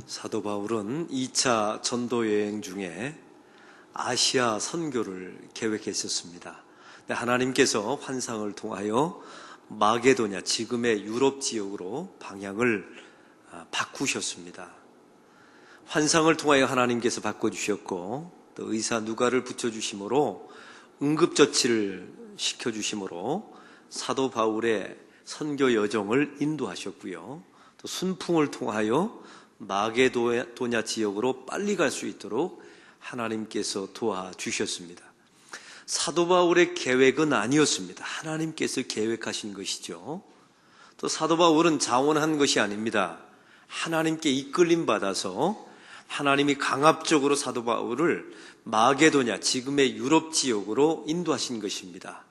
사도 바울은 2차 전도 여행 중에 아시아 선교를 계획했었습니다. 하나님께서 환상을 통하여 마게도냐, 지금의 유럽 지역으로 방향을 바꾸셨습니다. 환상을 통하여 하나님께서 바꿔주셨고, 또 의사 누가를 붙여주심으로 응급처치를 시켜주심으로 사도 바울의 선교 여정을 인도하셨고요. 또 순풍을 통하여 마게도냐 지역으로 빨리 갈 수 있도록 하나님께서 도와주셨습니다. 사도 바울의 계획은 아니었습니다. 하나님께서 계획하신 것이죠. 또 사도 바울은 자원한 것이 아닙니다. 하나님께 이끌림 받아서 하나님이 강압적으로 사도 바울을 마게도냐, 지금의 유럽 지역으로 인도하신 것입니다.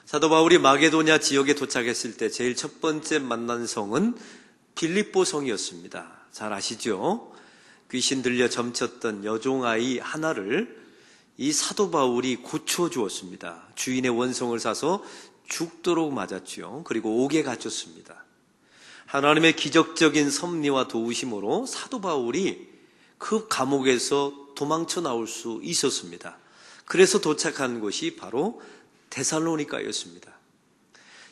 사도 바울이 마게도냐 지역에 도착했을 때 제일 첫 번째 만난 성은 빌립보 성이었습니다. 잘 아시죠? 귀신 들려 점쳤던 여종아이 하나를 이 사도 바울이 고쳐주었습니다. 주인의 원성을 사서 죽도록 맞았죠. 그리고 옥에 갇혔습니다. 하나님의 기적적인 섭리와 도우심으로 사도 바울이 그 감옥에서 도망쳐 나올 수 있었습니다. 그래서 도착한 곳이 바로 데살로니가였습니다.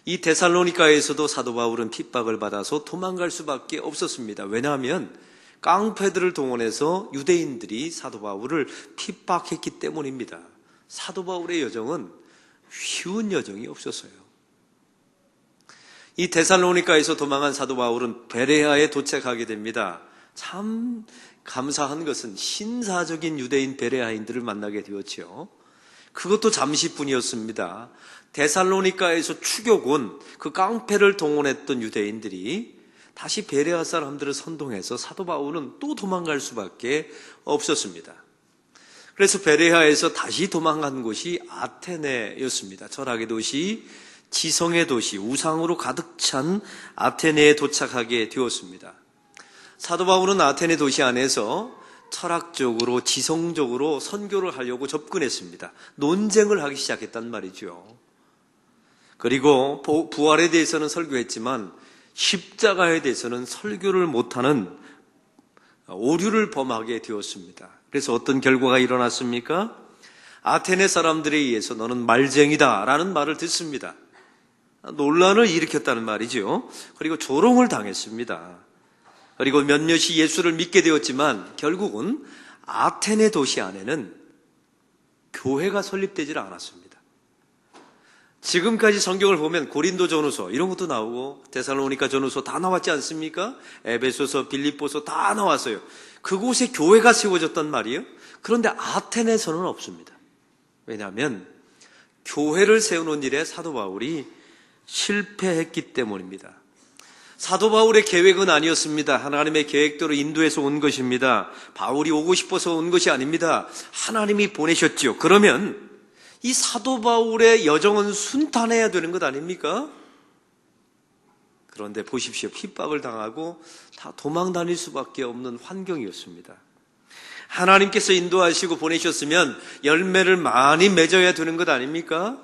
이 데살로니가에서도 사도 바울은 핍박을 받아서 도망갈 수밖에 없었습니다. 왜냐하면 깡패들을 동원해서 유대인들이 사도 바울을 핍박했기 때문입니다. 사도 바울의 여정은 쉬운 여정이 없었어요. 이 데살로니가에서 도망한 사도 바울은 베레아에 도착하게 됩니다. 참 감사한 것은 신사적인 유대인 베레아인들을 만나게 되었죠. 그것도 잠시뿐이었습니다. 데살로니가에서 추격 온 그 깡패를 동원했던 유대인들이 다시 베레아 사람들을 선동해서 사도 바울은 또 도망갈 수밖에 없었습니다. 그래서 베레아에서 다시 도망간 곳이 아테네였습니다. 철학의 도시, 지성의 도시, 우상으로 가득 찬 아테네에 도착하게 되었습니다. 사도 바울은 아테네 도시 안에서 철학적으로, 지성적으로 선교를 하려고 접근했습니다. 논쟁을 하기 시작했단 말이죠. 그리고 부활에 대해서는 설교했지만 십자가에 대해서는 설교를 못하는 오류를 범하게 되었습니다. 그래서 어떤 결과가 일어났습니까? 아테네 사람들에 의해서 너는 말쟁이다 라는 말을 듣습니다. 논란을 일으켰다는 말이죠. 그리고 조롱을 당했습니다. 그리고 몇몇이 예수를 믿게 되었지만 결국은 아테네 도시 안에는 교회가 설립되질 않았습니다. 지금까지 성경을 보면 고린도 전후서 이런 것도 나오고 데살로니가 전후서 다 나왔지 않습니까? 에베소서, 빌립보서 다 나왔어요. 그곳에 교회가 세워졌단 말이에요. 그런데 아테네에서는 없습니다. 왜냐하면 교회를 세우는 일에 사도 바울이 실패했기 때문입니다. 사도 바울의 계획은 아니었습니다. 하나님의 계획대로 인도해서 온 것입니다. 바울이 오고 싶어서 온 것이 아닙니다. 하나님이 보내셨지요. 그러면 이 사도 바울의 여정은 순탄해야 되는 것 아닙니까? 그런데 보십시오. 핍박을 당하고 다 도망 다닐 수밖에 없는 환경이었습니다. 하나님께서 인도하시고 보내셨으면 열매를 많이 맺어야 되는 것 아닙니까?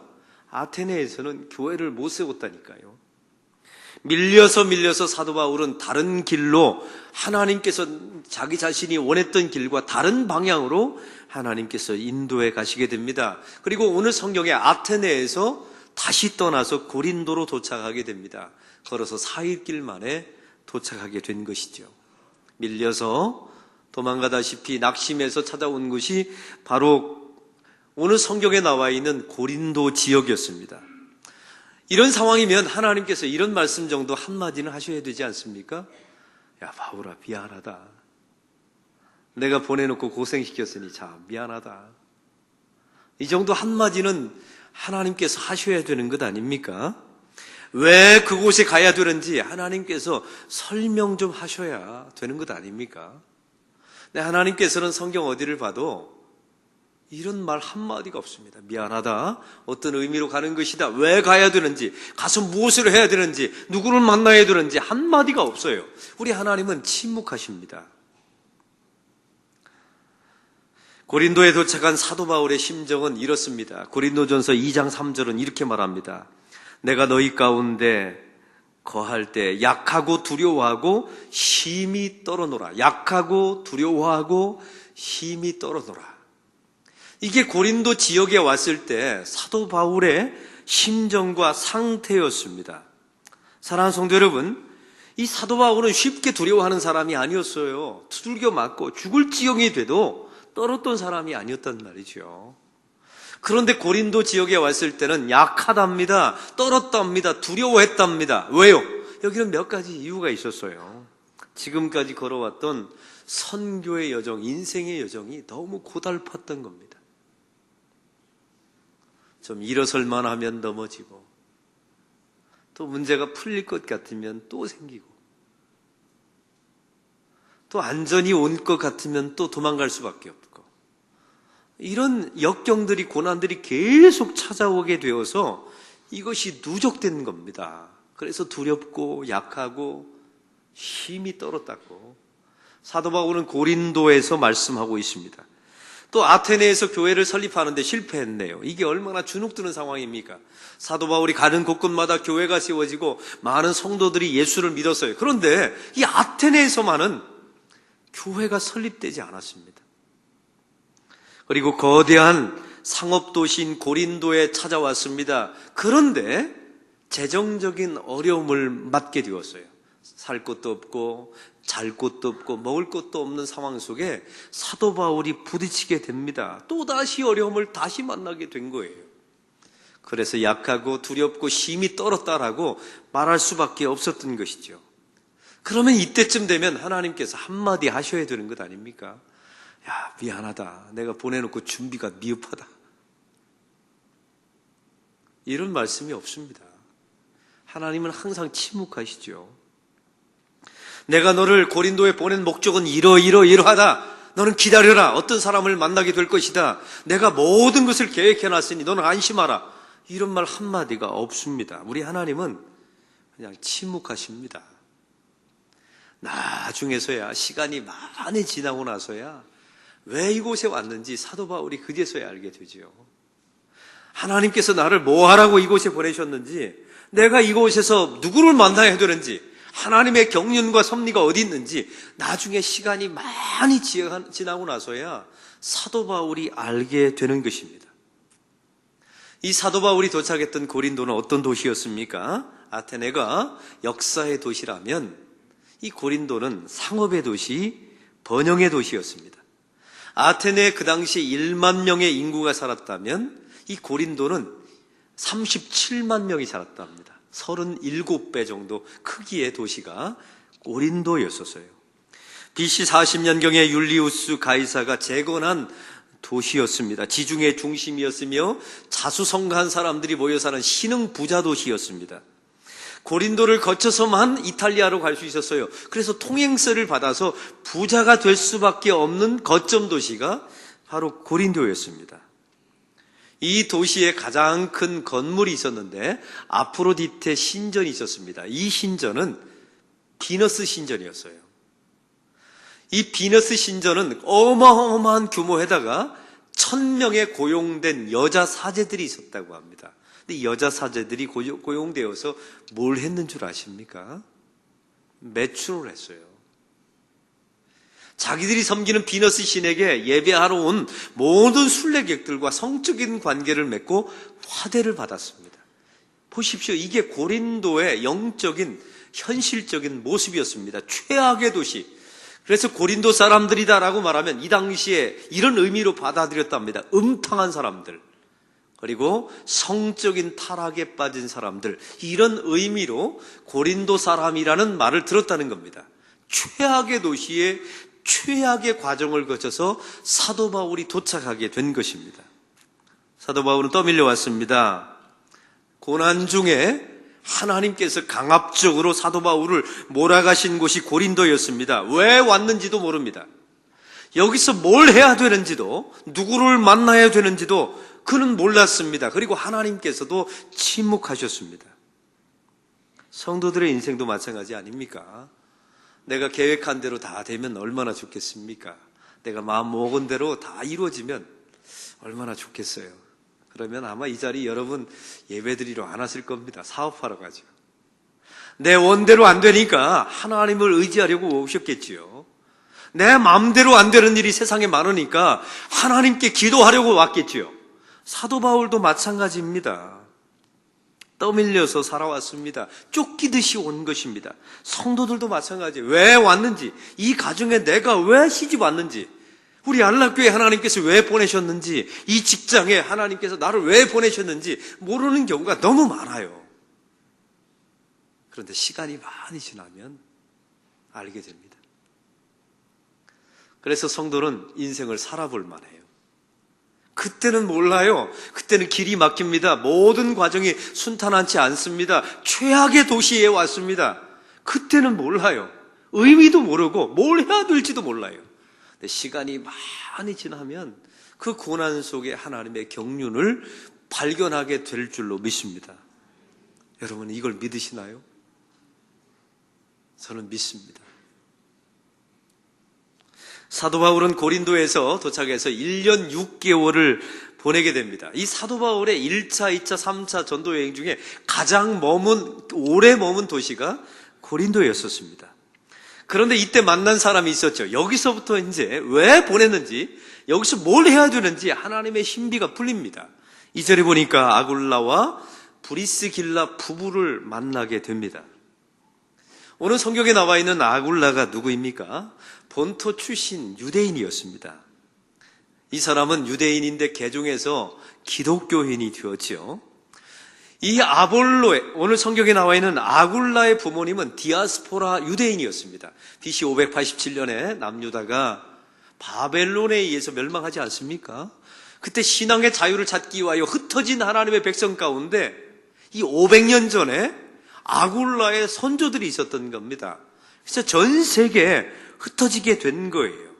아테네에서는 교회를 못 세웠다니까요. 밀려서 사도 바울은 다른 길로 하나님께서 자기 자신이 원했던 길과 다른 방향으로 하나님께서 인도해 가시게 됩니다. 그리고 오늘 성경의 아테네에서 다시 떠나서 고린도로 도착하게 됩니다. 걸어서 4일길 만에 도착하게 된 것이죠. 밀려서 도망가다시피 낙심해서 찾아온 것이 바로 오늘 성경에 나와 있는 고린도 지역이었습니다. 이런 상황이면 하나님께서 이런 말씀 정도 한마디는 하셔야 되지 않습니까? 야, 바울아, 미안하다. 내가 보내놓고 고생시켰으니 참 미안하다. 이 정도 한마디는 하나님께서 하셔야 되는 것 아닙니까? 왜 그곳에 가야 되는지 하나님께서 설명 좀 하셔야 되는 것 아닙니까? 근데 하나님께서는 성경 어디를 봐도 이런 말 한마디가 없습니다. 미안하다. 어떤 의미로 가는 것이다. 왜 가야 되는지, 가서 무엇을 해야 되는지, 누구를 만나야 되는지 한마디가 없어요. 우리 하나님은 침묵하십니다. 고린도에 도착한 사도 바울의 심정은 이렇습니다. 고린도전서 2장 3절은 이렇게 말합니다. 내가 너희 가운데 거할 때 약하고 두려워하고 힘이 떨어노라. 약하고 두려워하고 힘이 떨어노라. 이게 고린도 지역에 왔을 때 사도 바울의 심정과 상태였습니다. 사랑하는 성도 여러분, 이 사도 바울은 쉽게 두려워하는 사람이 아니었어요. 두들겨 맞고 죽을 지경이 돼도 떨었던 사람이 아니었단 말이죠. 그런데 고린도 지역에 왔을 때는 약하답니다. 떨었답니다. 두려워했답니다. 왜요? 여기는 몇 가지 이유가 있었어요. 지금까지 걸어왔던 선교의 여정, 인생의 여정이 너무 고달팠던 겁니다. 좀 일어설만 하면 넘어지고, 또 문제가 풀릴 것 같으면 또 생기고, 또 안전이 온 것 같으면 또 도망갈 수밖에 없고, 이런 역경들이, 고난들이 계속 찾아오게 되어서 이것이 누적된 겁니다. 그래서 두렵고 약하고 힘이 떨었다고 사도 바울은 고린도에서 말씀하고 있습니다. 또 아테네에서 교회를 설립하는데 실패했네요. 이게 얼마나 주눅드는 상황입니까? 사도 바울이 가는 곳곳마다 교회가 세워지고 많은 성도들이 예수를 믿었어요. 그런데 이 아테네에서만은 교회가 설립되지 않았습니다. 그리고 거대한 상업도시인 고린도에 찾아왔습니다. 그런데 재정적인 어려움을 맞게 되었어요. 살 곳도 없고 잘 곳도 없고 먹을 것도 없는 상황 속에 사도 바울이 부딪히게 됩니다. 또다시 어려움을 다시 만나게 된 거예요. 그래서 약하고 두렵고 힘이 떨었다라고 말할 수밖에 없었던 것이죠. 그러면 이때쯤 되면 하나님께서 한마디 하셔야 되는 것 아닙니까? 야, 미안하다. 내가 보내놓고 준비가 미흡하다. 이런 말씀이 없습니다. 하나님은 항상 침묵하시죠. 내가 너를 고린도에 보낸 목적은 이러하다. 너는 기다려라. 어떤 사람을 만나게 될 것이다. 내가 모든 것을 계획해놨으니 너는 안심하라. 이런 말 한마디가 없습니다. 우리 하나님은 그냥 침묵하십니다. 나중에서야, 시간이 많이 지나고 나서야 왜 이곳에 왔는지 사도 바울이 그제서야 알게 되죠. 하나님께서 나를 뭐 하라고 이곳에 보내셨는지, 내가 이곳에서 누구를 만나야 되는지, 하나님의 경륜과 섭리가 어디 있는지 나중에 시간이 많이 지나고 나서야 사도 바울이 알게 되는 것입니다. 이 사도 바울이 도착했던 고린도는 어떤 도시였습니까? 아테네가 역사의 도시라면 이 고린도는 상업의 도시, 번영의 도시였습니다. 아테네에 그 당시 1만 명의 인구가 살았다면 이 고린도는 37만 명이 살았다 합니다. 37배 정도 크기의 도시가 고린도였었어요. BC 40년경에 율리우스 가이사가 재건한 도시였습니다. 지중해 중심이었으며 자수성가한 사람들이 모여 사는 신흥 부자 도시였습니다. 고린도를 거쳐서만 이탈리아로 갈 수 있었어요. 그래서 통행세를 받아서 부자가 될 수밖에 없는 거점 도시가 바로 고린도였습니다. 이 도시에 가장 큰 건물이 있었는데 아프로디테 신전이 있었습니다. 이 신전은 비너스 신전이었어요. 이 비너스 신전은 어마어마한 규모에다가 1000명의 고용된 여자 사제들이 있었다고 합니다. 근데 이 여자 사제들이 고용되어서 뭘 했는 줄 아십니까? 매춘을 했어요. 자기들이 섬기는 비너스 신에게 예배하러 온 모든 순례객들과 성적인 관계를 맺고 화대를 받았습니다. 보십시오. 이게 고린도의 영적인 현실적인 모습이었습니다. 최악의 도시. 그래서 고린도 사람들이다라고 말하면 이 당시에 이런 의미로 받아들였답니다. 음탕한 사람들, 그리고 성적인 타락에 빠진 사람들, 이런 의미로 고린도 사람이라는 말을 들었다는 겁니다. 최악의 도시에 최악의 과정을 거쳐서 사도 바울이 도착하게 된 것입니다. 사도 바울은 떠밀려 왔습니다. 고난 중에 하나님께서 강압적으로 사도 바울을 몰아가신 곳이 고린도였습니다. 왜 왔는지도 모릅니다. 여기서 뭘 해야 되는지도, 누구를 만나야 되는지도 그는 몰랐습니다. 그리고 하나님께서도 침묵하셨습니다. 성도들의 인생도 마찬가지 아닙니까? 내가 계획한 대로 다 되면 얼마나 좋겠습니까? 내가 마음 먹은 대로 다 이루어지면 얼마나 좋겠어요. 그러면 아마 이 자리 여러분 예배드리러 안 왔을 겁니다. 사업하러 가죠. 내 원대로 안 되니까 하나님을 의지하려고 오셨겠지요. 내 마음대로 안 되는 일이 세상에 많으니까 하나님께 기도하려고 왔겠지요. 사도 바울도 마찬가지입니다. 떠밀려서 살아왔습니다. 쫓기듯이 온 것입니다. 성도들도 마찬가지예요. 왜 왔는지, 이 가정에 내가 왜 시집 왔는지, 우리 안락교회 하나님께서 왜 보내셨는지, 이 직장에 하나님께서 나를 왜 보내셨는지 모르는 경우가 너무 많아요. 그런데 시간이 많이 지나면 알게 됩니다. 그래서 성도는 인생을 살아볼 만해요. 그때는 몰라요. 그때는 길이 막힙니다. 모든 과정이 순탄하지 않습니다. 최악의 도시에 왔습니다. 그때는 몰라요. 의미도 모르고 뭘 해야 될지도 몰라요. 근데 시간이 많이 지나면 그 고난 속에 하나님의 경륜을 발견하게 될 줄로 믿습니다. 여러분, 이걸 믿으시나요? 저는 믿습니다. 사도 바울은 고린도에서 도착해서 1년 6개월을 보내게 됩니다. 이 사도 바울의 1차, 2차, 3차 전도 여행 중에 가장 오래 머문 도시가 고린도였었습니다. 그런데 이때 만난 사람이 있었죠. 여기서부터 이제 왜 보냈는지, 여기서 뭘 해야 되는지 하나님의 신비가 풀립니다. 2절에 보니까 아굴라와 브리스길라 부부를 만나게 됩니다. 오늘 성경에 나와 있는 아굴라가 누구입니까? 본토 출신 유대인이었습니다. 이 사람은 유대인인데 개종해서 기독교인이 되었지요. 이 오늘 성경에 나와 있는 아굴라의 부모님은 디아스포라 유대인이었습니다. BC 587년에 남유다가 바벨론에 의해서 멸망하지 않습니까? 그때 신앙의 자유를 찾기 위하여 흩어진 하나님의 백성 가운데 이 500년 전에 아굴라의 선조들이 있었던 겁니다. 그래서 전 세계에 흩어지게 된 거예요.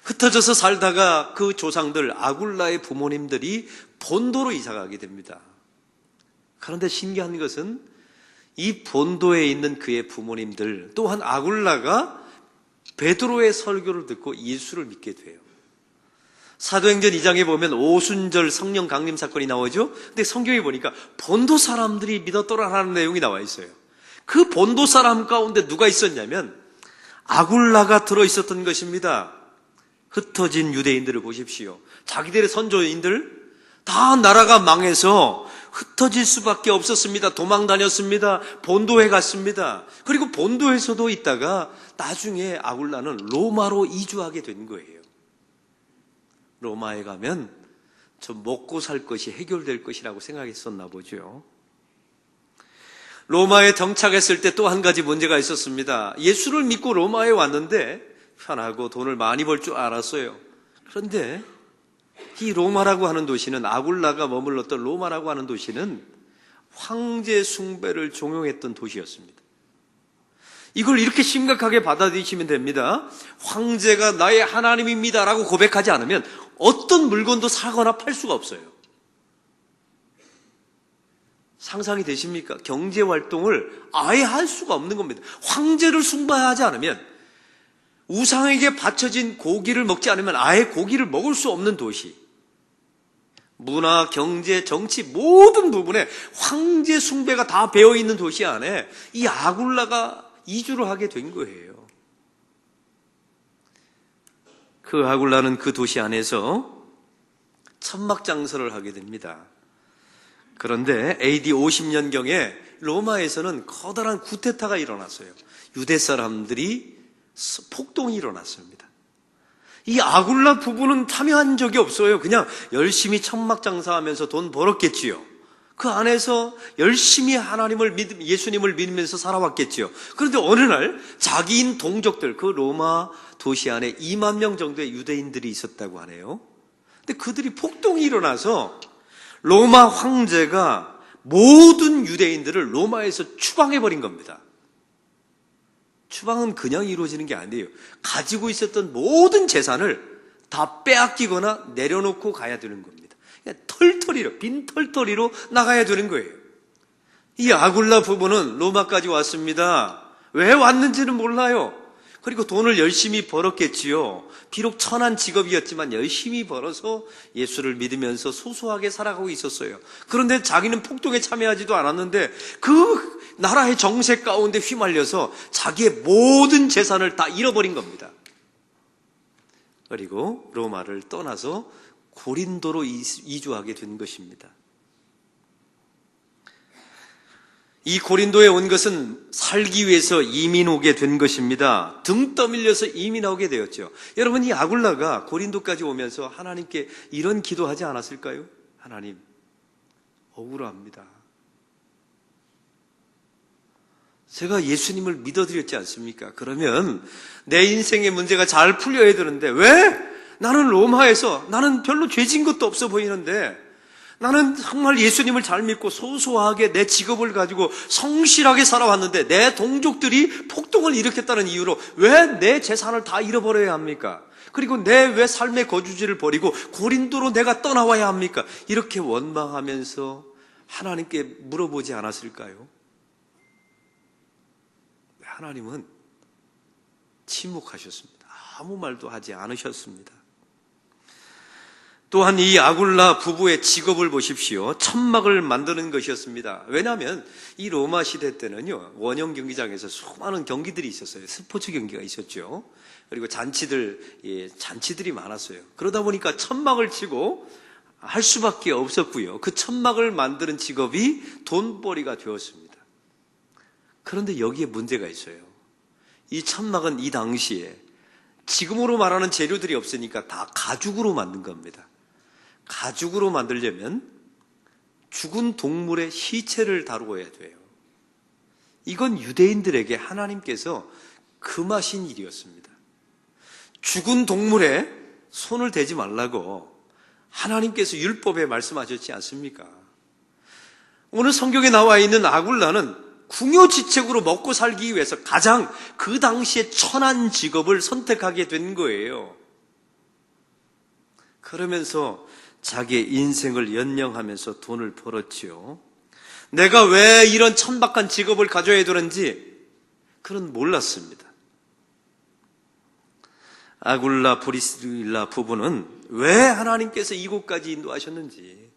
흩어져서 살다가 그 조상들, 아굴라의 부모님들이 본도로 이사가게 됩니다. 그런데 신기한 것은 이 본도에 있는 그의 부모님들, 또한 아굴라가 베드로의 설교를 듣고 예수를 믿게 돼요. 사도행전 2장에 보면 오순절 성령 강림 사건이 나오죠. 근데 성경에 보니까 본도 사람들이 믿었더라라는 내용이 나와 있어요. 그 본도 사람 가운데 누가 있었냐면 아굴라가 들어있었던 것입니다. 흩어진 유대인들을 보십시오. 자기들의 선조인들 다 나라가 망해서 흩어질 수밖에 없었습니다. 도망 다녔습니다. 본도에 갔습니다. 그리고 본도에서도 있다가 나중에 아굴라는 로마로 이주하게 된 거예요. 로마에 가면 저 먹고 살 것이 해결될 것이라고 생각했었나 보죠. 로마에 정착했을 때 또 한 가지 문제가 있었습니다. 예수를 믿고 로마에 왔는데 편하고 돈을 많이 벌 줄 알았어요. 그런데 이 로마라고 하는 도시는, 아굴라가 머물렀던 로마라고 하는 도시는 황제 숭배를 종용했던 도시였습니다. 이걸 이렇게 심각하게 받아들이시면 됩니다. 황제가 나의 하나님입니다라고 고백하지 않으면 어떤 물건도 사거나 팔 수가 없어요. 상상이 되십니까? 경제활동을 아예 할 수가 없는 겁니다. 황제를 숭배하지 않으면, 우상에게 바쳐진 고기를 먹지 않으면 아예 고기를 먹을 수 없는 도시. 문화, 경제, 정치 모든 부분에 황제 숭배가 다 배어있는 도시 안에 이 아굴라가 이주를 하게 된 거예요. 그 아굴라는 그 도시 안에서 천막장사를 하게 됩니다. 그런데 AD 50년경에 로마에서는 커다란 쿠데타가 일어났어요. 유대 사람들이 폭동이 일어났습니다. 이 아굴라 부부는 참여한 적이 없어요. 그냥 열심히 천막장사하면서 돈 벌었겠지요. 그 안에서 열심히 예수님을 믿으면서 살아왔겠지요. 그런데 어느 날 자기인 동족들, 그 로마 도시 안에 2만 명 정도의 유대인들이 있었다고 하네요. 근데 그들이 폭동이 일어나서 로마 황제가 모든 유대인들을 로마에서 추방해버린 겁니다. 추방은 그냥 이루어지는 게 아니에요. 가지고 있었던 모든 재산을 다 빼앗기거나 내려놓고 가야 되는 겁니다. 그냥 빈 털터리로 나가야 되는 거예요. 이 아굴라 부부는 로마까지 왔습니다. 왜 왔는지는 몰라요. 그리고 돈을 열심히 벌었겠지요. 비록 천한 직업이었지만 열심히 벌어서 예수를 믿으면서 소소하게 살아가고 있었어요. 그런데 자기는 폭동에 참여하지도 않았는데 그 나라의 정세 가운데 휘말려서 자기의 모든 재산을 다 잃어버린 겁니다. 그리고 로마를 떠나서 고린도로 이주하게 된 것입니다. 이 고린도에 온 것은 살기 위해서 이민 오게 된 것입니다. 등 떠밀려서 이민 오게 되었죠. 여러분, 이 아굴라가 고린도까지 오면서 하나님께 이런 기도하지 않았을까요? 하나님, 억울합니다. 제가 예수님을 믿어드렸지 않습니까? 그러면 내 인생의 문제가 잘 풀려야 되는데 왜 나는 로마에서 나는 별로 죄진 것도 없어 보이는데 나는 정말 예수님을 잘 믿고 소소하게 내 직업을 가지고 성실하게 살아왔는데 내 동족들이 폭동을 일으켰다는 이유로 왜 내 재산을 다 잃어버려야 합니까? 그리고 내 왜 삶의 거주지를 버리고 고린도로 내가 떠나와야 합니까? 이렇게 원망하면서 하나님께 물어보지 않았을까요? 하나님은 침묵하셨습니다. 아무 말도 하지 않으셨습니다. 또한 이 아굴라 부부의 직업을 보십시오. 천막을 만드는 것이었습니다. 왜냐하면 이 로마 시대 때는요, 원형 경기장에서 수많은 경기들이 있었어요. 스포츠 경기가 있었죠. 그리고 잔치들이 많았어요. 그러다 보니까 천막을 치고 할 수밖에 없었고요. 그 천막을 만드는 직업이 돈벌이가 되었습니다. 그런데 여기에 문제가 있어요. 이 천막은 이 당시에 지금으로 말하는 재료들이 없으니까 다 가죽으로 만든 겁니다. 가죽으로 만들려면 죽은 동물의 시체를 다루어야 돼요. 이건 유대인들에게 하나님께서 금하신 일이었습니다. 죽은 동물에 손을 대지 말라고 하나님께서 율법에 말씀하셨지 않습니까? 오늘 성경에 나와 있는 아굴라는 궁여지책으로 먹고 살기 위해서 가장 그 당시에 천한 직업을 선택하게 된 거예요. 그러면서 자기의 인생을 연명하면서 돈을 벌었지요. 내가 왜 이런 천박한 직업을 가져야 되는지 그는 몰랐습니다. 아굴라 브리스릴라 부부는 왜 하나님께서 이곳까지 인도하셨는지,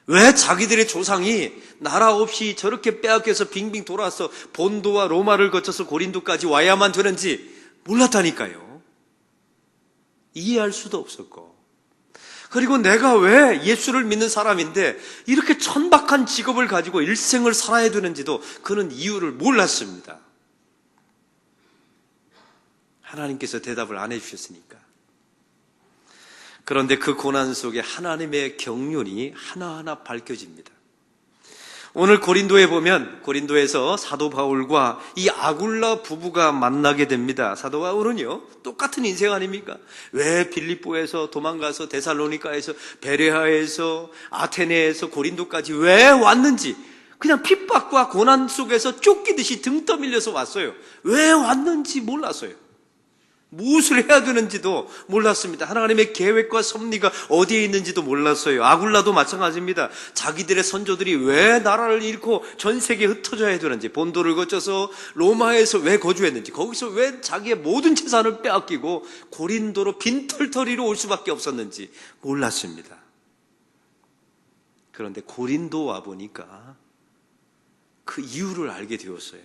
왜 자기들의 조상이 나라 없이 저렇게 빼앗겨서 빙빙 돌아서 본도와 로마를 거쳐서 고린도까지 와야만 되는지 몰랐다니까요. 이해할 수도 없었고, 그리고 내가 왜 예수를 믿는 사람인데 이렇게 천박한 직업을 가지고 일생을 살아야 되는지도 그는 이유를 몰랐습니다. 하나님께서 대답을 안 해주셨으니까. 그런데 그 고난 속에 하나님의 경륜이 하나하나 밝혀집니다. 오늘 고린도에 보면 고린도에서 사도 바울과 이 아굴라 부부가 만나게 됩니다. 사도 바울은요, 똑같은 인생 아닙니까? 왜 빌립보에서 도망가서 데살로니가에서 베레아에서 아테네에서 고린도까지 왜 왔는지 그냥 핍박과 고난 속에서 쫓기듯이 등 떠밀려서 왔어요. 왜 왔는지 몰랐어요. 무엇을 해야 되는지도 몰랐습니다. 하나님의 계획과 섭리가 어디에 있는지도 몰랐어요. 아굴라도 마찬가지입니다. 자기들의 선조들이 왜 나라를 잃고 전 세계에 흩어져야 되는지, 본도를 거쳐서 로마에서 왜 거주했는지, 거기서 왜 자기의 모든 재산을 빼앗기고 고린도로 빈털터리로 올 수밖에 없었는지 몰랐습니다. 그런데 고린도 와보니까 그 이유를 알게 되었어요.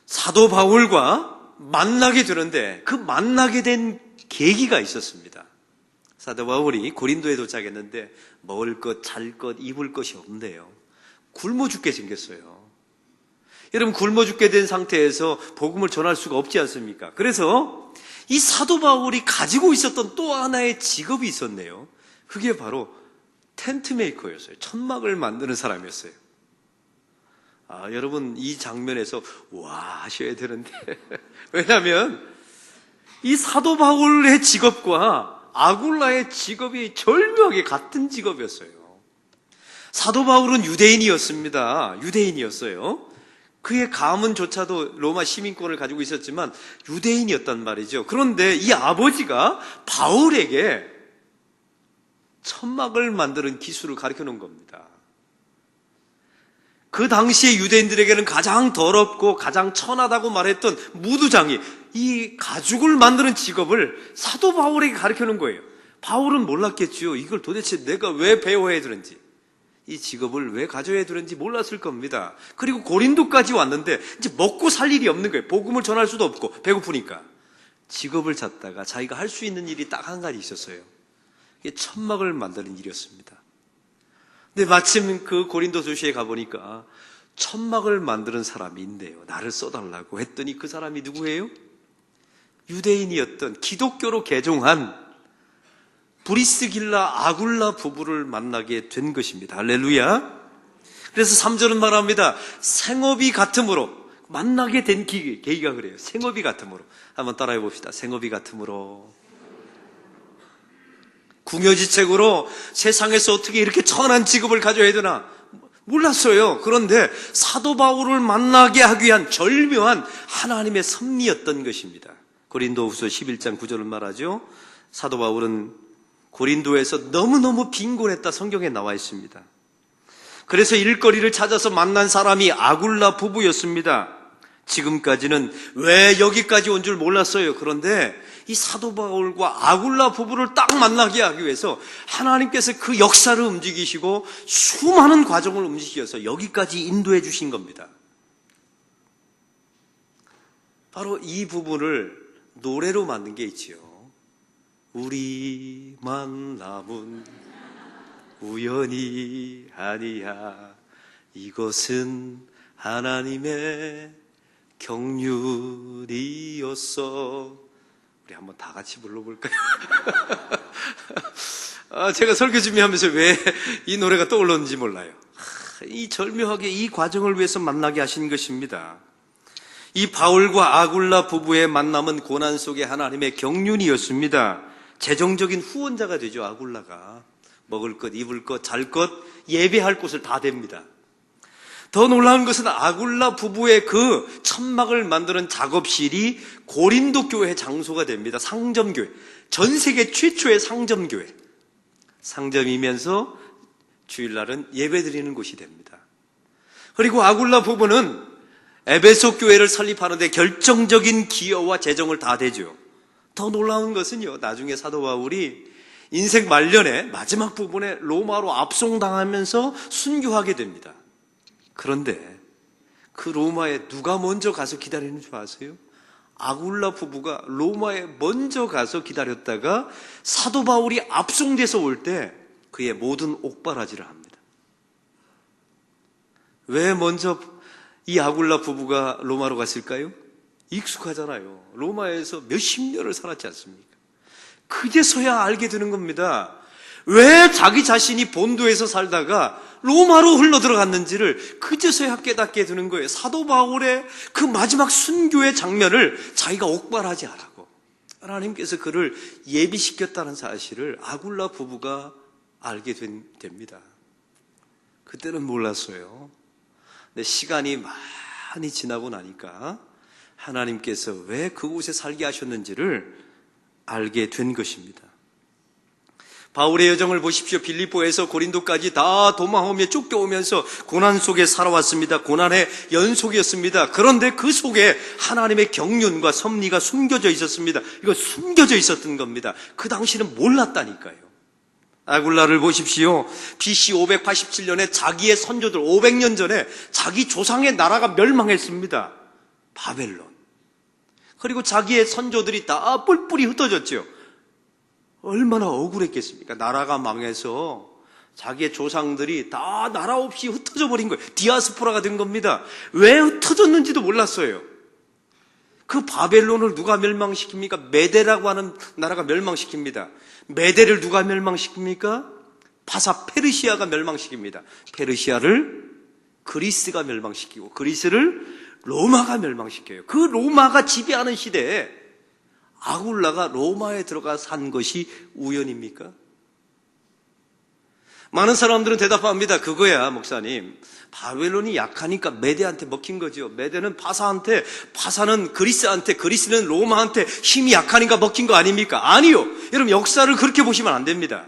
사도 바울과 만나게 되는데 그 만나게 된 계기가 있었습니다. 사도 바울이 고린도에 도착했는데 먹을 것, 잘 것, 입을 것이 없는데요. 굶어 죽게 생겼어요. 여러분, 굶어 죽게 된 상태에서 복음을 전할 수가 없지 않습니까? 그래서 이 사도 바울이 가지고 있었던 또 하나의 직업이 있었네요. 그게 바로 텐트 메이커였어요. 천막을 만드는 사람이었어요. 여러분, 이 장면에서 와 하셔야 되는데 왜냐하면 이 사도 바울의 직업과 아굴라의 직업이 절묘하게 같은 직업이었어요. 사도 바울은 유대인이었습니다. 유대인이었어요. 그의 가문조차도 로마 시민권을 가지고 있었지만 유대인이었단 말이죠. 그런데 이 아버지가 바울에게 천막을 만드는 기술을 가르쳐 놓은 겁니다. 그 당시에 유대인들에게는 가장 더럽고 가장 천하다고 말했던 무두장이 이 가죽을 만드는 직업을 사도 바울에게 가르쳐놓은 거예요. 바울은 몰랐겠지요. 이걸 도대체 내가 왜 배워야 되는지, 이 직업을 왜 가져야 되는지 몰랐을 겁니다. 그리고 고린도까지 왔는데 이제 먹고 살 일이 없는 거예요. 복음을 전할 수도 없고 배고프니까. 직업을 찾다가 자기가 할 수 있는 일이 딱 한 가지 있었어요. 이게 천막을 만드는 일이었습니다. 근데 마침 그 고린도 도시에 가보니까 천막을 만드는 사람이 있네요. 나를 써달라고 했더니 그 사람이 누구예요? 유대인이었던 기독교로 개종한 브리스길라 아굴라 부부를 만나게 된 것입니다. 할렐루야. 그래서 3절은 말합니다. 생업이 같음으로 만나게 된 계기가 그래요. 생업이 같음으로. 한번 따라해 봅시다. 생업이 같음으로. 궁여지책으로 세상에서 어떻게 이렇게 천한 직업을 가져야 되나 몰랐어요. 그런데 사도 바울을 만나게 하기 위한 절묘한 하나님의 섭리였던 것입니다. 고린도후서 11장 9절을 말하죠. 사도 바울은 고린도에서 너무너무 빈곤했다 성경에 나와 있습니다. 그래서 일거리를 찾아서 만난 사람이 아굴라 부부였습니다. 지금까지는 왜 여기까지 온 줄 몰랐어요. 그런데 이 사도 바울과 아굴라 부부를 딱 만나게 하기 위해서 하나님께서 그 역사를 움직이시고 수많은 과정을 움직여서 여기까지 인도해 주신 겁니다. 바로 이 부분을 노래로 만든 게 있지요. 우리 만남은 우연이 아니야. 이것은 하나님의 경륜이었어. 우리 한번 다 같이 불러볼까요? 제가 설교 준비하면서 왜 이 노래가 떠올랐는지 몰라요. 이 절묘하게 이 과정을 위해서 만나게 하신 것입니다. 이 바울과 아굴라 부부의 만남은 고난 속에 하나님의 경륜이었습니다. 재정적인 후원자가 되죠. 아굴라가 먹을 것, 입을 것, 잘 것, 예배할 곳을 다 됩니다. 더 놀라운 것은 아굴라 부부의 그 천막을 만드는 작업실이 고린도 교회의 장소가 됩니다. 상점교회, 전 세계 최초의 상점교회. 상점이면서 주일날은 예배드리는 곳이 됩니다. 그리고 아굴라 부부는 에베소 교회를 설립하는 데 결정적인 기여와 재정을 다 대죠. 더 놀라운 것은요, 나중에 사도 바울이 인생 말년에 마지막 부분에 로마로 압송당하면서 순교하게 됩니다. 그런데 그 로마에 누가 먼저 가서 기다리는 줄 아세요? 아굴라 부부가 로마에 먼저 가서 기다렸다가 사도 바울이 압송돼서 올 때 그의 모든 옥바라지를 합니다. 왜 먼저 이 아굴라 부부가 로마로 갔을까요? 익숙하잖아요. 로마에서 몇십 년을 살았지 않습니까? 그제서야 알게 되는 겁니다. 왜 자기 자신이 본도에서 살다가 로마로 흘러들어갔는지를 그제서야 깨닫게 되는 거예요. 사도 바울의 그 마지막 순교의 장면을 자기가 옥발하지 않고 하나님께서 그를 예비시켰다는 사실을 아굴라 부부가 알게 됩니다. 그때는 몰랐어요. 근데 시간이 많이 지나고 나니까 하나님께서 왜 그곳에 살게 하셨는지를 알게 된 것입니다. 바울의 여정을 보십시오. 빌립보에서 고린도까지 다 도망하며 쫓겨오면서 고난 속에 살아왔습니다. 고난의 연속이었습니다. 그런데 그 속에 하나님의 경륜과 섭리가 숨겨져 있었습니다. 이거 숨겨져 있었던 겁니다. 그 당시는 몰랐다니까요. 아굴라를 보십시오. BC 587년에 자기의 선조들 500년 전에 자기 조상의 나라가 멸망했습니다. 바벨론. 그리고 자기의 선조들이 다 뿔뿔이 흩어졌죠. 얼마나 억울했겠습니까? 나라가 망해서 자기의 조상들이 다 나라 없이 흩어져 버린 거예요. 디아스포라가 된 겁니다. 왜 흩어졌는지도 몰랐어요. 그 바벨론을 누가 멸망시킵니까? 메데라고 하는 나라가 멸망시킵니다. 메데를 누가 멸망시킵니까? 파사 페르시아가 멸망시킵니다. 페르시아를 그리스가 멸망시키고 그리스를 로마가 멸망시켜요. 그 로마가 지배하는 시대에 아굴라가 로마에 들어가 산 것이 우연입니까? 많은 사람들은 대답합니다. 그거야, 목사님. 바벨론이 약하니까 메대한테 먹힌 거죠. 메대는 파사한테, 파사는 그리스한테, 그리스는 로마한테 힘이 약하니까 먹힌 거 아닙니까? 아니요. 여러분, 역사를 그렇게 보시면 안 됩니다.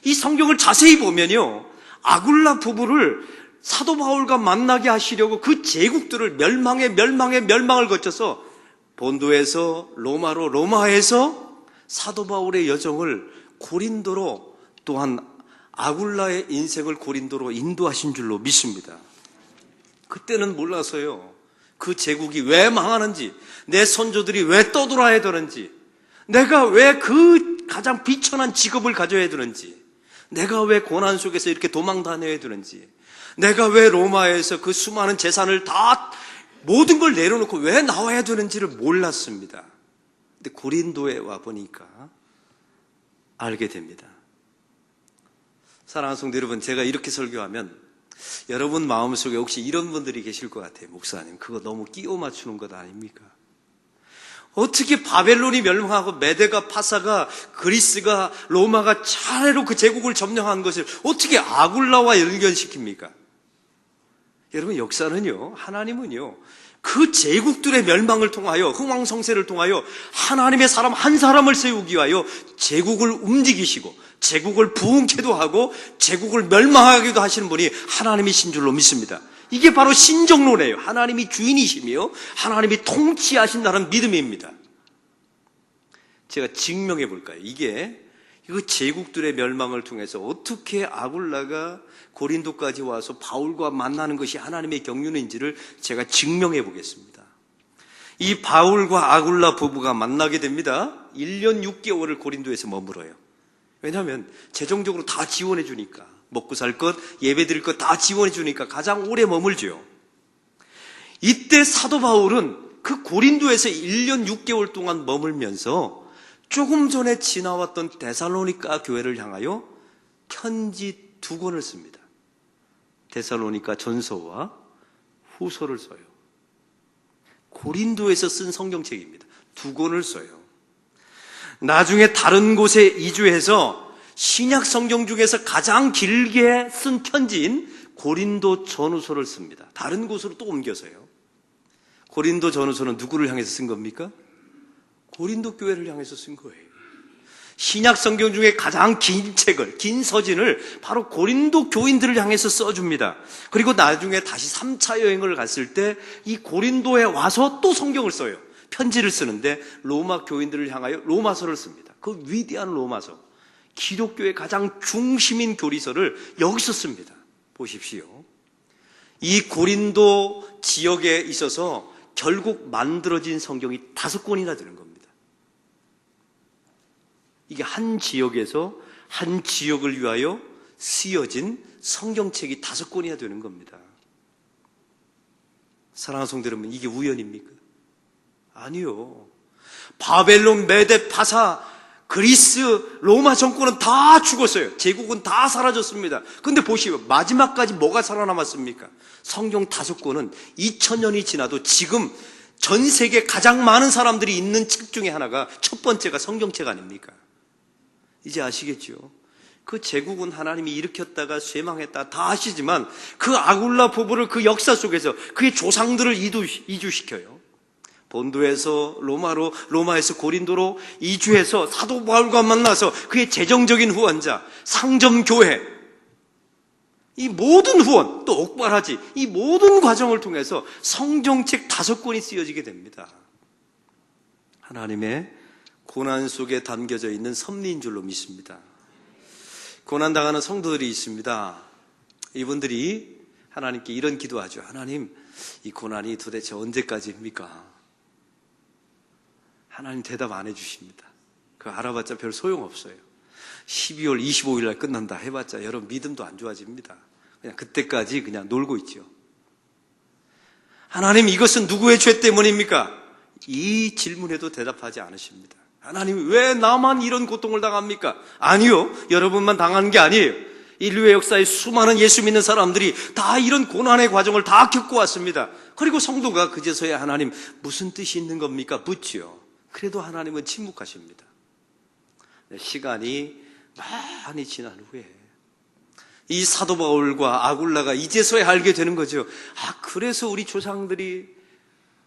이 성경을 자세히 보면요, 아굴라 부부를 사도 바울과 만나게 하시려고 그 제국들을 멸망을 거쳐서 본도에서 로마로, 로마에서 사도 바울의 여정을 고린도로, 또한 아굴라의 인생을 고린도로 인도하신 줄로 믿습니다. 그때는 몰라서요. 그 제국이 왜 망하는지, 내 선조들이 왜 떠돌아야 되는지, 내가 왜 그 가장 비천한 직업을 가져야 되는지, 내가 왜 고난 속에서 이렇게 도망 다녀야 되는지, 내가 왜 로마에서 그 수많은 재산을 다 모든 걸 내려놓고 왜 나와야 되는지를 몰랐습니다. 근데 고린도에 와 보니까 알게 됩니다. 사랑하는 성도 여러분, 제가 이렇게 설교하면 여러분 마음속에 혹시 이런 분들이 계실 것 같아요. 목사님, 그거 너무 끼워 맞추는 것 아닙니까? 어떻게 바벨론이 멸망하고 메데가, 파사가, 그리스가, 로마가 차례로 그 제국을 점령한 것을 어떻게 아굴라와 연결시킵니까? 여러분, 역사는요, 하나님은요, 그 제국들의 멸망을 통하여, 흥왕성쇠를 통하여 하나님의 사람 한 사람을 세우기 위하여 제국을 움직이시고 제국을 부흥케도 하고 제국을 멸망하기도 하시는 분이 하나님이신 줄로 믿습니다. 이게 바로 신정론이에요. 하나님이 주인이시며 하나님이 통치하신다는 믿음입니다. 제가 증명해 볼까요? 이게 그 제국들의 멸망을 통해서 어떻게 아굴라가 고린도까지 와서 바울과 만나는 것이 하나님의 경륜인지를 제가 증명해 보겠습니다. 이 바울과 아굴라 부부가 만나게 됩니다. 1년 6개월을 고린도에서 머물어요. 왜냐하면 재정적으로 다 지원해 주니까, 먹고 살 것, 예배 드릴 것 다 지원해 주니까 가장 오래 머물죠. 이때 사도 바울은 그 고린도에서 1년 6개월 동안 머물면서 조금 전에 지나왔던 데살로니가 교회를 향하여 편지 2권을 씁니다. 데살로니가 전서와 후서를 써요. 고린도에서 쓴 성경책입니다. 2권을 써요. 나중에 다른 곳에 이주해서 신약 성경 중에서 가장 길게 쓴 편지인 고린도 전후서를 씁니다. 다른 곳으로 또 옮겨서요. 고린도 전후서는 누구를 향해서 쓴 겁니까? 고린도 교회를 향해서 쓴 거예요. 신약 성경 중에 가장 긴 책을, 긴 서신을 바로 고린도 교인들을 향해서 써줍니다. 그리고 나중에 다시 3차 여행을 갔을 때 이 고린도에 와서 또 성경을 써요. 편지를 쓰는데 로마 교인들을 향하여 로마서를 씁니다. 그 위대한 로마서, 기독교의 가장 중심인 교리서를 여기서 씁니다. 보십시오. 이 고린도 지역에 있어서 결국 만들어진 성경이 5권이나 되는 겁니다. 이게 한 지역에서 한 지역을 위하여 쓰여진 성경책이 5권이나 되는 겁니다. 사랑하는 성도 여러분, 이게 우연입니까? 아니요. 바벨론, 메데, 파사, 그리스, 로마 정권은 다 죽었어요. 제국은 다 사라졌습니다. 근데 보시오. 마지막까지 뭐가 살아남았습니까? 성경 5권은 2000년이 지나도 지금 전 세계 가장 많은 사람들이 있는 책 중에 하나가 첫 번째가 성경책 아닙니까? 이제 아시겠죠? 그 제국은 하나님이 일으켰다가 쇠망했다 다 아시지만 그 아굴라 부부를 그 역사 속에서 그의 조상들을 이주시켜요. 본도에서 로마로, 로마에서 고린도로 이주해서 사도 바울과 만나서 그의 재정적인 후원자, 상점교회, 이 모든 후원, 또 옥바라지, 이 모든 과정을 통해서 성경책 5권이 쓰여지게 됩니다. 하나님의 고난 속에 담겨져 있는 섭리인 줄로 믿습니다. 고난당하는 성도들이 있습니다. 이분들이 하나님께 이런 기도하죠. 하나님, 이 고난이 도대체 언제까지입니까? 하나님 대답 안 해주십니다. 그거 알아봤자 별 소용없어요. 12월 25일 날 끝난다 해봤자 여러분 믿음도 안 좋아집니다. 그냥 그때까지 그냥 놀고 있죠. 하나님, 이것은 누구의 죄 때문입니까? 이 질문에도 대답하지 않으십니다. 하나님, 왜 나만 이런 고통을 당합니까? 아니요. 여러분만 당하는 게 아니에요. 인류의 역사에 수많은 예수 믿는 사람들이 다 이런 고난의 과정을 다 겪고 왔습니다. 그리고 성도가 그제서야 하나님 무슨 뜻이 있는 겁니까? 묻지요. 그래도 하나님은 침묵하십니다. 시간이 많이 지난 후에 이 사도 바울과 아굴라가 이제서야 알게 되는 거죠. 그래서 우리 조상들이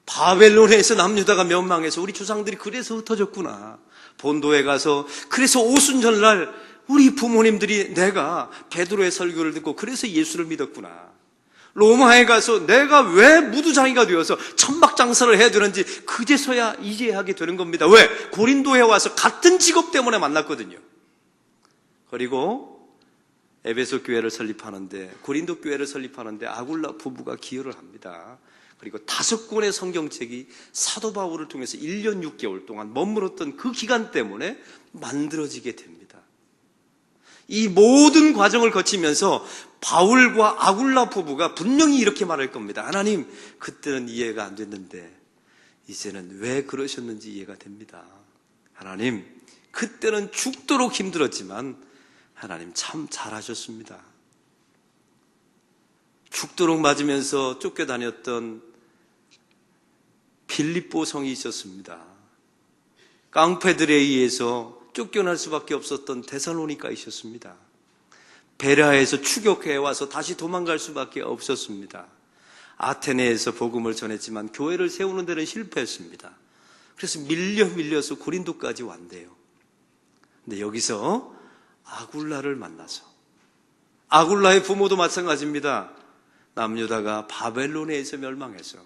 바벨론에서 남유다가 멸망해서 우리 조상들이 그래서 흩어졌구나. 본도에 가서 그래서 오순절날 우리 부모님들이 내가 베드로의 설교를 듣고 그래서 예수를 믿었구나. 로마에 가서 내가 왜 무두장이가 되어서 천막장사를 해야 되는지 그제서야 이해하게 되는 겁니다. 왜? 고린도에 와서 같은 직업 때문에 만났거든요. 그리고 에베소 교회를 설립하는데, 고린도 교회를 설립하는데 아굴라 부부가 기여를 합니다. 그리고 5권의 성경책이 사도 바울을 통해서 1년 6개월 동안 머물렀던 그 기간 때문에 만들어지게 됩니다. 이 모든 과정을 거치면서 바울과 아굴라 부부가 분명히 이렇게 말할 겁니다. 하나님, 그때는 이해가 안 됐는데 이제는 왜 그러셨는지 이해가 됩니다. 하나님, 그때는 죽도록 힘들었지만 하나님 참 잘하셨습니다. 죽도록 맞으면서 쫓겨다녔던 빌립보 성이 있었습니다. 깡패들에 의해서 쫓겨날 수밖에 없었던 데살로니가 있었습니다. 베라에서 추격해 와서 다시 도망갈 수밖에 없었습니다. 아테네에서 복음을 전했지만 교회를 세우는 데는 실패했습니다. 그래서 밀려서 고린도까지 왔대요. 근데 여기서 아굴라를 만나서, 아굴라의 부모도 마찬가지입니다. 남유다가 바벨론에서 멸망해서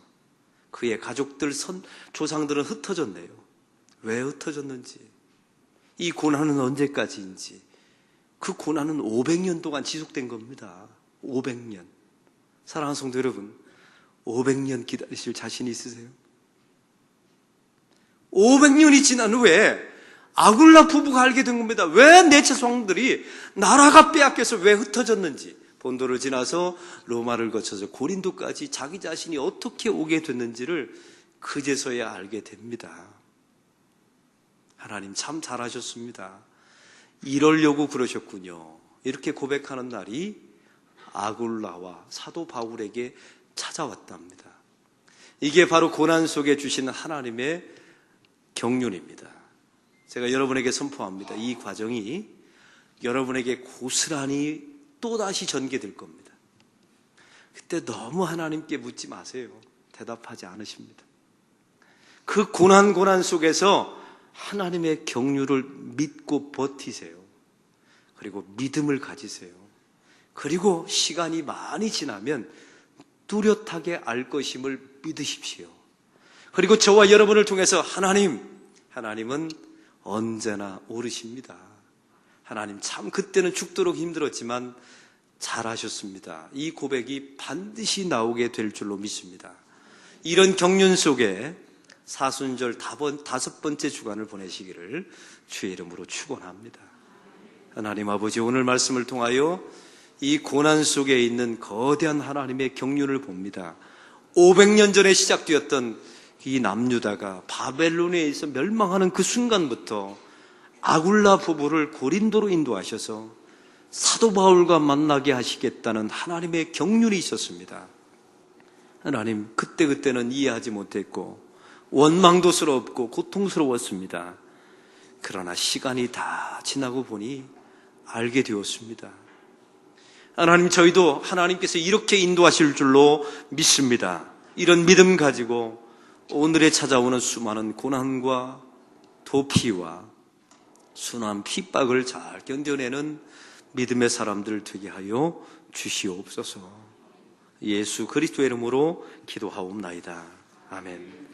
그의 가족들 조상들은 흩어졌네요. 왜 흩어졌는지, 이 고난은 언제까지인지, 그 고난은 500년 동안 지속된 겁니다. 500년. 사랑하는 성도 여러분, 500년 기다리실 자신 있으세요? 500년이 지난 후에 아굴라 부부가 알게 된 겁니다. 왜 내 자손들이 나라가 빼앗겨서 왜 흩어졌는지, 본도를 지나서 로마를 거쳐서 고린도까지 자기 자신이 어떻게 오게 됐는지를 그제서야 알게 됩니다. 하나님 참 잘하셨습니다. 이러려고 그러셨군요. 이렇게 고백하는 날이 아굴라와 사도 바울에게 찾아왔답니다. 이게 바로 고난 속에 주시는 하나님의 경륜입니다. 제가 여러분에게 선포합니다. 이 과정이 여러분에게 고스란히 또다시 전개될 겁니다. 그때 너무 하나님께 묻지 마세요. 대답하지 않으십니다. 그 고난 속에서 하나님의 경륜을 믿고 버티세요. 그리고 믿음을 가지세요. 그리고 시간이 많이 지나면 뚜렷하게 알 것임을 믿으십시오. 그리고 저와 여러분을 통해서 하나님은 언제나 오르십니다. 하나님 참 그때는 죽도록 힘들었지만 잘하셨습니다. 이 고백이 반드시 나오게 될 줄로 믿습니다. 이런 경륜 속에 사순절 5번째 주간을 보내시기를 주의 이름으로 축원합니다. 하나님 아버지, 오늘 말씀을 통하여 이 고난 속에 있는 거대한 하나님의 경륜을 봅니다. 500년 전에 시작되었던 이 남유다가 바벨론에 의해서 멸망하는 그 순간부터 아굴라 부부를 고린도로 인도하셔서 사도 바울과 만나게 하시겠다는 하나님의 경륜이 있었습니다. 하나님, 그때는 이해하지 못했고 원망도스럽고 고통스러웠습니다. 그러나 시간이 다 지나고 보니 알게 되었습니다. 하나님, 저희도 하나님께서 이렇게 인도하실 줄로 믿습니다. 이런 믿음 가지고 오늘에 찾아오는 수많은 고난과 도피와 순환 핍박을 잘 견뎌내는 믿음의 사람들 되게 하여 주시옵소서. 예수 그리스도의 이름으로 기도하옵나이다. 아멘.